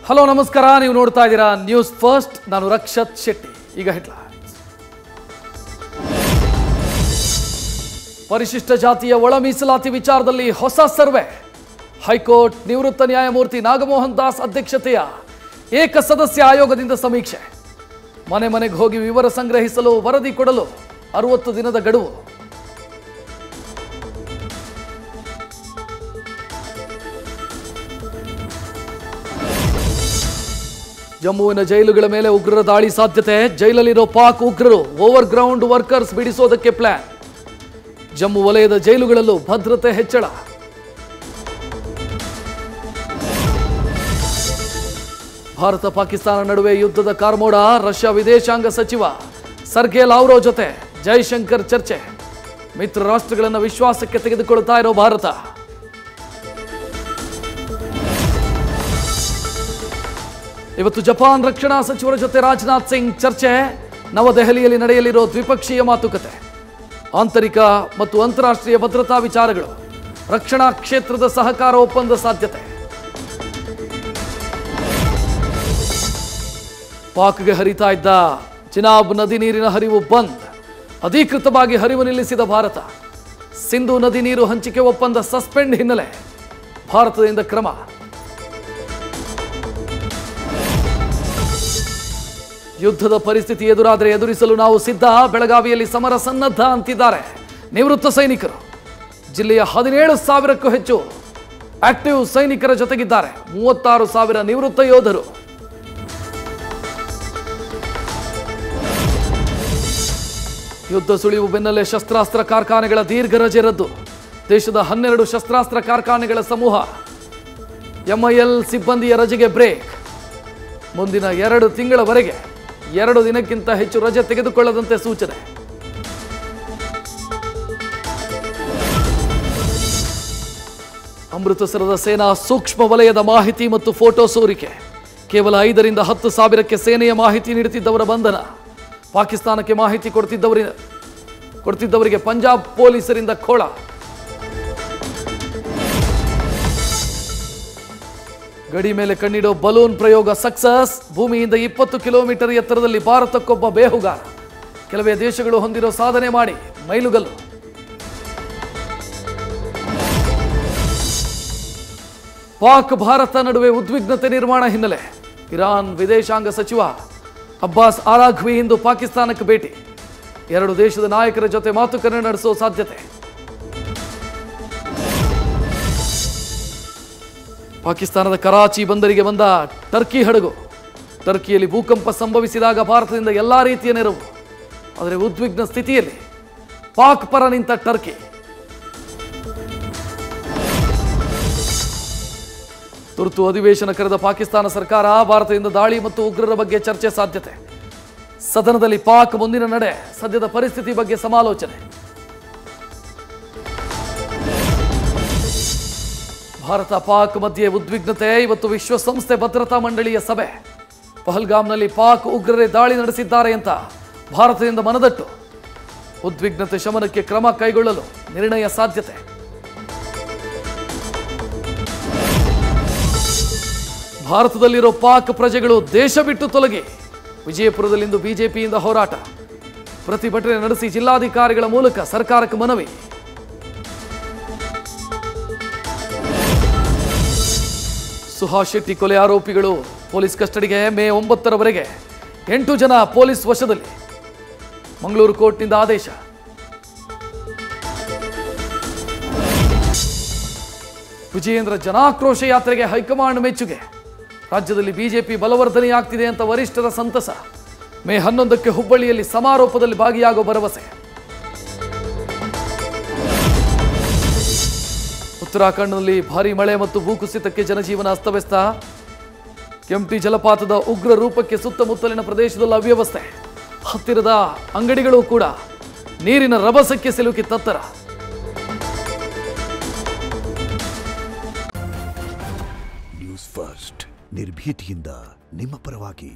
Hello ನಮಸ್ಕಾರ, ನೀವು ನೋಡ್ತಾ ಇದ್ದೀರಾ ನ್ಯೂಸ್ ಫಸ್ಟ್. ನಾನು ರಕ್ಷತ್ ಶೆಟ್ಟಿ. ಈಗ ಹೆಡ್ಲೈನ್ಸ್. ಪರಿಶಿಷ್ಟ ಜಾತಿಯ ಒಳ ಮೀಸಲಾತಿ ವಿಚಾರದಲ್ಲಿ ಹೊಸ ಸರ್ವೆ. ಹೈಕೋರ್ಟ್ ನಿವೃತ್ತ ನ್ಯಾಯಮೂರ್ತಿ ನಾಗಮೋಹನ್ ದಾಸ್ ಅಧ್ಯಕ್ಷತೆಯ ಏಕಸದಸ್ಯ ಆಯೋಗದಿಂದ ಸಮೀಕ್ಷೆ. ಮನೆ ಮನೆಗೆ ಹೋಗಿ ವಿವರ ಸಂಗ್ರಹಿಸಲು ವರದಿ ಕೊಡಲು 60 ದಿನದ ಗಡುವು. ಜಮ್ಮುವಿನ ಜೈಲುಗಳ ಮೇಲೆ ಉಗ್ರರ ದಾಳಿ ಸಾಧ್ಯತೆ. ಜೈಲಲ್ಲಿರೋ ಪಾಕ್ ಉಗ್ರರು ಓವರ್ ಗ್ರೌಂಡ್ ವರ್ಕರ್ಸ್ ಬಿಡಿಸೋದಕ್ಕೆ ಪ್ಲಾನ್. ಜಮ್ಮು ವಲಯದ ಜೈಲುಗಳಲ್ಲೂ ಭದ್ರತೆ ಹೆಚ್ಚಳ. ಭಾರತ ಪಾಕಿಸ್ತಾನ ನಡುವೆ ಯುದ್ಧದ ಕಾರ್ಮೋಡ. ರಷ್ಯಾ ವಿದೇಶಾಂಗ ಸಚಿವ ಸರ್ಗೆ ಲಾವ್ರೋ ಜೊತೆ ಜೈಶಂಕರ್ ಚರ್ಚೆ. ಮಿತ್ರ ರಾಷ್ಟ್ರಗಳನ್ನು ವಿಶ್ವಾಸಕ್ಕೆ ತೆಗೆದುಕೊಳ್ತಾ ಇರೋ ಭಾರತ. ಇವತ್ತು ಜಪಾನ್ ರಕ್ಷಣಾ ಸಚಿವರ ಜೊತೆ ರಾಜನಾಥ್ ಸಿಂಗ್ ಚರ್ಚೆ. ನವದೆಹಲಿಯಲ್ಲಿ ನಡೆಯಲಿರೋ ದ್ವಿಪಕ್ಷೀಯ ಮಾತುಕತೆ. ಆಂತರಿಕ ಮತ್ತು ಅಂತಾರಾಷ್ಟ್ರೀಯ ಭದ್ರತಾ ವಿಚಾರಗಳು. ರಕ್ಷಣಾ ಕ್ಷೇತ್ರದ ಸಹಕಾರ ಒಪ್ಪಂದ ಸಾಧ್ಯತೆ. ಪಾಕ್ಗೆ ಹರಿತಾ ಇದ್ದ ಚಿನಾಬ್ ನದಿ ನೀರಿನ ಹರಿವು ಬಂದ್. ಅಧಿಕೃತವಾಗಿ ಹರಿವು ನಿಲ್ಲಿಸಿದ ಭಾರತ. ಸಿಂಧೂ ನದಿ ನೀರು ಹಂಚಿಕೆ ಒಪ್ಪಂದ ಸಸ್ಪೆಂಡ್ ಹಿನ್ನೆಲೆ ಭಾರತದಿಂದ ಕ್ರಮ. ಯುದ್ಧದ ಪರಿಸ್ಥಿತಿ ಎದುರಾದರೆ ಎದುರಿಸಲು ನಾವು ಸಿದ್ಧ. ಬೆಳಗಾವಿಯಲ್ಲಿ ಸಮರ ಸನ್ನದ್ಧ ಅಂತಿದ್ದಾರೆ ನಿವೃತ್ತ ಸೈನಿಕರು. ಜಿಲ್ಲೆಯ 17,000ಕ್ಕೂ ಹೆಚ್ಚು ಆಕ್ಟಿವ್ ಸೈನಿಕರ ಜೊತೆಗಿದ್ದಾರೆ 36,000 ನಿವೃತ್ತ ಯೋಧರು. ಯುದ್ಧ ಸುಳಿವು ಬೆನ್ನಲ್ಲೇ ಶಸ್ತ್ರಾಸ್ತ್ರ ಕಾರ್ಖಾನೆಗಳ ದೀರ್ಘ ರಜೆ ರದ್ದು. ದೇಶದ 12 ಶಸ್ತ್ರಾಸ್ತ್ರ ಕಾರ್ಖಾನೆಗಳ ಸಮೂಹ. ಎಂಐಎಲ್ ಸಿಬ್ಬಂದಿಯ ರಜೆಗೆ ಬ್ರೇಕ್. ಮುಂದಿನ 2 ತಿಂಗಳವರೆಗೆ 2 ದಿನಕ್ಕಿಂತ ಹೆಚ್ಚು ರಜೆ ತೆಗೆದುಕೊಳ್ಳದಂತೆ ಸೂಚನೆ. ಅಮೃತಸರದ ಸೇನಾ ಸೂಕ್ಷ್ಮ ವಲಯದ ಮಾಹಿತಿ ಮತ್ತು ಫೋಟೋ ಸೋರಿಕೆ. ಕೇವಲ 5ರಿಂದ 10 ಸಾವಿರಕ್ಕೆ ಸೇನೆಯ ಮಾಹಿತಿ ನೀಡುತ್ತಿದ್ದವರ ಬಂಧನ. ಪಾಕಿಸ್ತಾನಕ್ಕೆ ಮಾಹಿತಿ ಕೊಡ್ತಿದ್ದವರಿಗೆ ಪಂಜಾಬ್ ಪೊಲೀಸರಿಂದ ಖೋಳ. ಗಡಿ ಮೇಲೆ ಕಣ್ಣಿಡೋ ಬಲೂನ್ ಪ್ರಯೋಗ ಸಕ್ಸಸ್. ಭೂಮಿಯಿಂದ 20 ಕಿಲೋಮೀಟರ್ ಎತ್ತರದಲ್ಲಿ ಭಾರತಕ್ಕೊಬ್ಬ ಬೇಹುಗಾರ. ಕೆಲವೇ ದೇಶಗಳು ಹೊಂದಿರೋ ಸಾಧನೆ ಮಾಡಿ ಮೈಲುಗಲ್ಲು. ಪಾಕ್ ಭಾರತ ನಡುವೆ ಉದ್ವಿಗ್ನತೆ ನಿರ್ಮಾಣ ಹಿನ್ನೆಲೆ ಇರಾನ್ ವಿದೇಶಾಂಗ ಸಚಿವ ಅಬ್ಬಾಸ್ ಆರಾಘ್ವಿ ಇಂದು ಪಾಕಿಸ್ತಾನಕ್ಕೆ ಭೇಟಿ. 2 ದೇಶದ ನಾಯಕರ ಜೊತೆ ಮಾತುಕತೆ ನಡೆಸೋ ಸಾಧ್ಯತೆ. ಪಾಕಿಸ್ತಾನದ ಕರಾಚಿ ಬಂದರಿಗೆ ಬಂದ ಟರ್ಕಿ ಹಡಗು. ಟರ್ಕಿಯಲ್ಲಿ ಭೂಕಂಪ ಸಂಭವಿಸಿದಾಗ ಭಾರತದಿಂದ ಎಲ್ಲಾ ರೀತಿಯ ನೆರವು. ಆದರೆ ಉದ್ವಿಗ್ನ ಸ್ಥಿತಿಯಲ್ಲಿ ಪಾಕ್ ಪರ ನಿಂತ ಟರ್ಕಿ. ತುರ್ತು ಅಧಿವೇಶನ ಕರೆದ ಪಾಕಿಸ್ತಾನ ಸರ್ಕಾರ. ಭಾರತದಿಂದ ದಾಳಿ ಮತ್ತು ಉಗ್ರರ ಬಗ್ಗೆ ಚರ್ಚೆ ಸಾಧ್ಯತೆ. ಸದನದಲ್ಲಿ ಪಾಕ್ ಮುಂದಿನ ನಡೆ, ಸದ್ಯದ ಪರಿಸ್ಥಿತಿ ಬಗ್ಗೆ ಸಮಾಲೋಚನೆ. ಭಾರತ ಪಾಕ್ ಮಧ್ಯೆ ಉದ್ವಿಗ್ನತೆ. ಇವತ್ತು ವಿಶ್ವಸಂಸ್ಥೆ ಭದ್ರತಾ ಮಂಡಳಿಯ ಸಭೆ. ಪಹಲ್ಗಾಮ್ನಲ್ಲಿ ಪಾಕ್ ಉಗ್ರರೇ ದಾಳಿ ನಡೆಸಿದ್ದಾರೆ ಅಂತ ಭಾರತದಿಂದ ಮನದಟ್ಟು. ಉದ್ವಿಗ್ನತೆ ಶಮನಕ್ಕೆ ಕ್ರಮ ಕೈಗೊಳ್ಳಲು ನಿರ್ಣಯ ಸಾಧ್ಯತೆ. ಭಾರತದಲ್ಲಿರೋ ಪಾಕ್ ಪ್ರಜೆಗಳು ದೇಶ ಬಿಟ್ಟು ತೊಲಗಿ. ವಿಜಯಪುರದಲ್ಲಿಂದು ಬಿಜೆಪಿಯಿಂದ ಹೋರಾಟ. ಪ್ರತಿಭಟನೆ ನಡೆಸಿ ಜಿಲ್ಲಾಧಿಕಾರಿಗಳ ಮೂಲಕ ಸರ್ಕಾರಕ್ಕೆ ಮನವಿ. ಸುಹಾಸ್ ಶೆಟ್ಟಿ ಕೊಲೆ ಆರೋಪಿಗಳು ಪೊಲೀಸ್ ಕಸ್ಟಡಿಗೆ. ಮೇ 9ರವರೆಗೆ 8 ಜನ ಪೊಲೀಸ್ ವಶದಲ್ಲಿ. ಮಂಗಳೂರು ಕೋರ್ಟ್ನಿಂದ ಆದೇಶ. ವಿಜಯೇಂದ್ರ ಜನಾಕ್ರೋಶ ಯಾತ್ರೆಗೆ ಹೈಕಮಾಂಡ್ ಮೆಚ್ಚುಗೆ. ರಾಜ್ಯದಲ್ಲಿ ಬಿಜೆಪಿ ಬಲವರ್ಧನೆಯಾಗ್ತಿದೆ ಅಂತ ವರಿಷ್ಠರ ಸಂತಸ. ಮೇ 11ಕ್ಕೆ ಹುಬ್ಬಳ್ಳಿಯಲ್ಲಿ ಸಮಾರೋಪದಲ್ಲಿ ಭಾಗಿಯಾಗೋ ಭರವಸೆ. ಉತ್ತರಾಖಂಡ್ನಲ್ಲಿ ಭಾರೀ ಮಳೆ ಮತ್ತು ಭೂಕುಸಿತಕ್ಕೆ ಜನಜೀವನ ಅಸ್ತವ್ಯಸ್ತ. ಕೆಂಪ್ಟಿ ಜಲಪಾತದ ಉಗ್ರ ರೂಪಕ್ಕೆ ಸುತ್ತಮುತ್ತಲಿನ ಪ್ರದೇಶದಲ್ಲಿ ಅವ್ಯವಸ್ಥೆ. ಹತ್ತಿರದ ಅಂಗಡಿಗಳು ಕೂಡ ನೀರಿನ ರಭಸಕ್ಕೆ ಸಿಲುಕಿ ತತ್ತರ. ನ್ಯೂಸ್ ಫಸ್ಟ್ ನಿರ್ಭೀತಿಯಿಂದ ನಿಮ್ಮ ಪರವಾಗಿ.